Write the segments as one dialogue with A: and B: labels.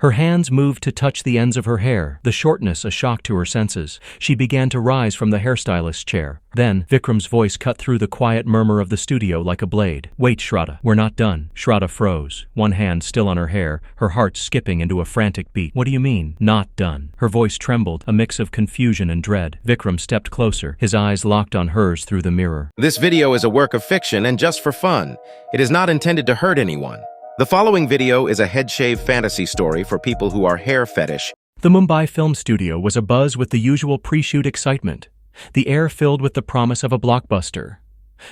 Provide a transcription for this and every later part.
A: Her hands moved to touch the ends of her hair, the shortness a shock to her senses. She began to rise from the hairstylist's chair. Then, Vikram's voice cut through the quiet murmur of the studio like a blade. "Wait, Shraddha, we're not done." Shraddha froze, one hand still on her hair, her heart skipping into a frantic beat. "What do you mean, not done?" Her voice trembled, a mix of confusion and dread. Vikram stepped closer, his eyes locked on hers through the mirror.
B: This video is a work of fiction and just for fun. It is not intended to hurt anyone. The following video is a headshave fantasy story for people who are hair fetish.
A: The Mumbai film studio was abuzz with the usual pre-shoot excitement, the air filled with the promise of a blockbuster.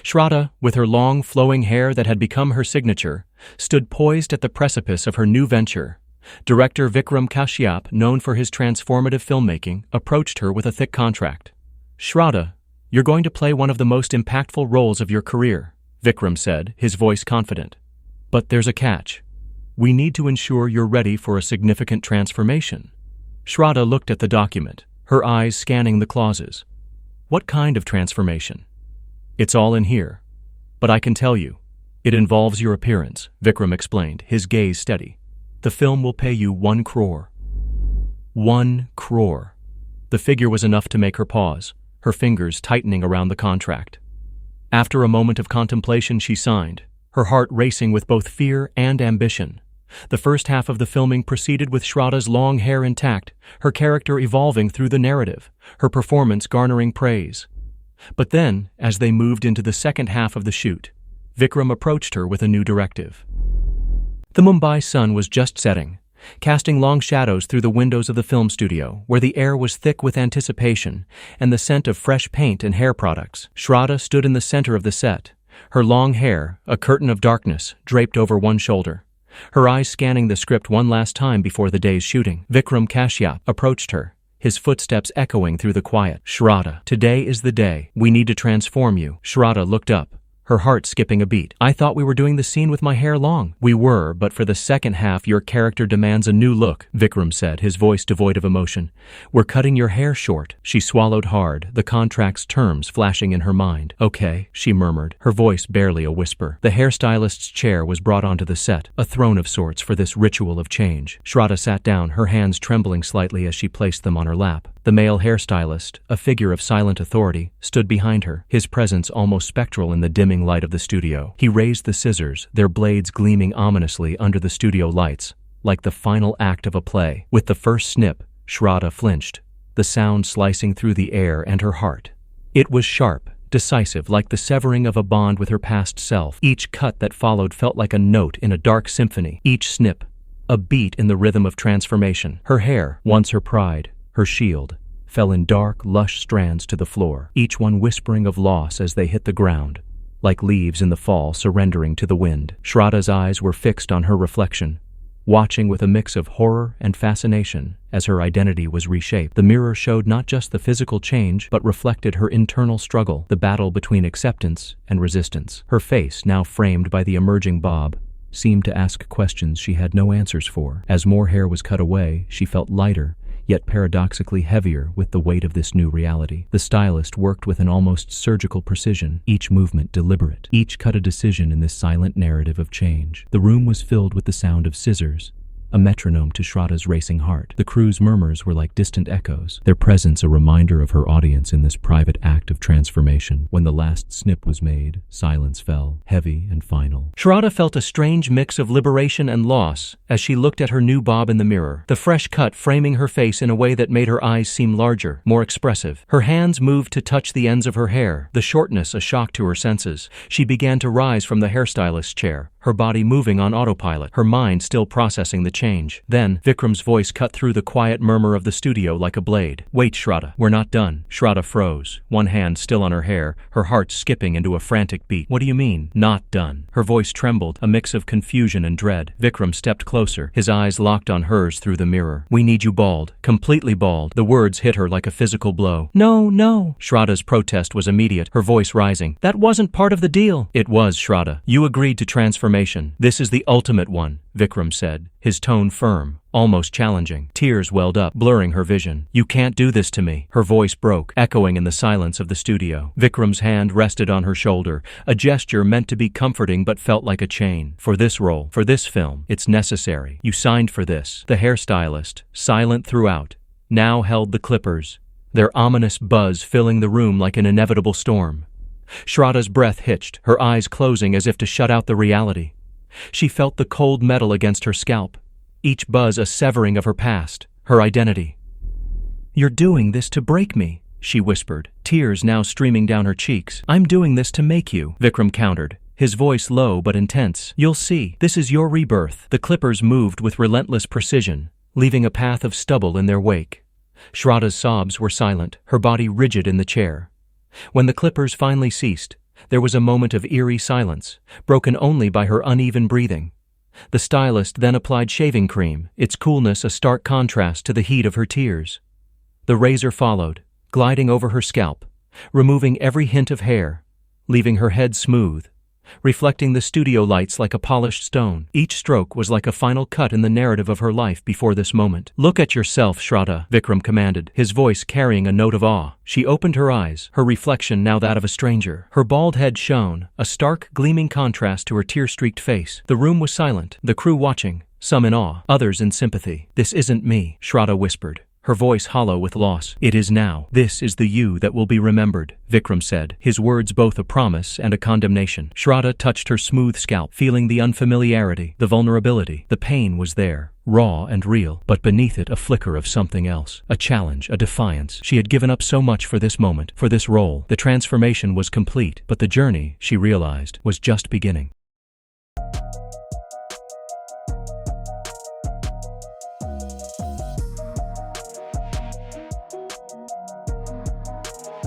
A: Shraddha, with her long, flowing hair that had become her signature, stood poised at the precipice of her new venture. Director Vikram Kashyap, known for his transformative filmmaking, approached her with a thick contract. "Shraddha, you're going to play one of the most impactful roles of your career," Vikram said, his voice confident. "But there's a catch. We need to ensure you're ready for a significant transformation." Shraddha looked at the document, her eyes scanning the clauses. "What kind of transformation?" "It's all in here. But I can tell you, it involves your appearance," Vikram explained, his gaze steady. "The film will pay you 1 crore. 1 crore. The figure was enough to make her pause, her fingers tightening around the contract. After a moment of contemplation, she signed, her heart racing with both fear and ambition. The first half of the filming proceeded with Shraddha's long hair intact, her character evolving through the narrative, her performance garnering praise. But then, as they moved into the second half of the shoot, Vikram approached her with a new directive. The Mumbai sun was just setting, casting long shadows through the windows of the film studio, where the air was thick with anticipation and the scent of fresh paint and hair products. Shraddha stood in the center of the set, her long hair, a curtain of darkness, draped over one shoulder, her eyes scanning the script one last time before the day's shooting. Vikram Kashyap approached her, his footsteps echoing through the quiet. "Shraddha, today is the day. We need to transform you." Shraddha looked up, her heart skipping a beat. "I thought we were doing the scene with my hair long." "We were, but for the second half your character demands a new look," Vikram said, his voice devoid of emotion. "We're cutting your hair short." She swallowed hard, the contract's terms flashing in her mind. "Okay," she murmured, her voice barely a whisper. The hairstylist's chair was brought onto the set, a throne of sorts for this ritual of change. Shraddha sat down, her hands trembling slightly as she placed them on her lap. The male hairstylist, a figure of silent authority, stood behind her, his presence almost spectral in the dimming light of the studio. He raised the scissors, their blades gleaming ominously under the studio lights, like the final act of a play. With the first snip, Shraddha flinched, the sound slicing through the air and her heart. It was sharp, decisive, like the severing of a bond with her past self. Each cut that followed felt like a note in a dark symphony. Each snip, a beat in the rhythm of transformation. Her hair, once her pride, her shield, fell in dark, lush strands to the floor, each one whispering of loss as they hit the ground, like leaves in the fall surrendering to the wind. Shraddha's eyes were fixed on her reflection, watching with a mix of horror and fascination as her identity was reshaped. The mirror showed not just the physical change, but reflected her internal struggle, the battle between acceptance and resistance. Her face, now framed by the emerging bob, seemed to ask questions she had no answers for. As more hair was cut away, she felt lighter, yet paradoxically heavier with the weight of this new reality. The stylist worked with an almost surgical precision, each movement deliberate, each cut a decision in this silent narrative of change. The room was filled with the sound of scissors, a metronome to Shraddha's racing heart. The crew's murmurs were like distant echoes, their presence a reminder of her audience in this private act of transformation. When the last snip was made, silence fell, heavy and final. Shraddha felt a strange mix of liberation and loss as she looked at her new bob in the mirror, the fresh cut framing her face in a way that made her eyes seem larger, more expressive. Her hands moved to touch the ends of her hair, the shortness a shock to her senses. She began to rise from the hairstylist's chair, her body moving on autopilot, her mind still processing the change. Then, Vikram's voice cut through the quiet murmur of the studio like a blade. "Wait, Shraddha, we're not done." Shraddha froze, one hand still on her hair, her heart skipping into a frantic beat. "What do you mean, not done?" Her voice trembled, a mix of confusion and dread. Vikram stepped closer, his eyes locked on hers through the mirror. "We need you bald, completely bald." The words hit her like a physical blow. "No, no." Shraddha's protest was immediate, her voice rising. "That wasn't part of the deal." "It was, Shraddha. You agreed to transformation. This is the ultimate one," Vikram said, his tone tone firm, almost challenging. Tears welled up, blurring her vision. "You can't do this to me." Her voice broke, echoing in the silence of the studio. Vikram's hand rested on her shoulder, a gesture meant to be comforting but felt like a chain. "For this role, for this film, it's necessary. You signed for this." The hairstylist, silent throughout, now held the clippers, their ominous buzz filling the room like an inevitable storm. Shraddha's breath hitched, her eyes closing as if to shut out the reality. She felt the cold metal against her scalp, each buzz a severing of her past, her identity. "You're doing this to break me," she whispered, tears now streaming down her cheeks. "I'm doing this to make you," Vikram countered, his voice low but intense. "You'll see. This is your rebirth." The clippers moved with relentless precision, leaving a path of stubble in their wake. Shraddha's sobs were silent, her body rigid in the chair. When the clippers finally ceased, there was a moment of eerie silence, broken only by her uneven breathing. The stylist then applied shaving cream, its coolness a stark contrast to the heat of her tears. The razor followed, gliding over her scalp, removing every hint of hair, leaving her head smooth, reflecting the studio lights like a polished stone. Each stroke was like a final cut in the narrative of her life before this moment. "Look at yourself, Shraddha," Vikram commanded, his voice carrying a note of awe. She opened her eyes, her reflection now that of a stranger. Her bald head shone, a stark, gleaming contrast to her tear-streaked face. The room was silent, the crew watching, some in awe, others in sympathy. "This isn't me," Shraddha whispered, her voice hollow with loss. "It is now. This is the you that will be remembered," Vikram said, his words both a promise and a condemnation. Shraddha touched her smooth scalp, feeling the unfamiliarity, the vulnerability. The pain was there, raw and real, but beneath it a flicker of something else, a challenge, a defiance. She had given up so much for this moment, for this role. The transformation was complete, but the journey, she realized, was just beginning.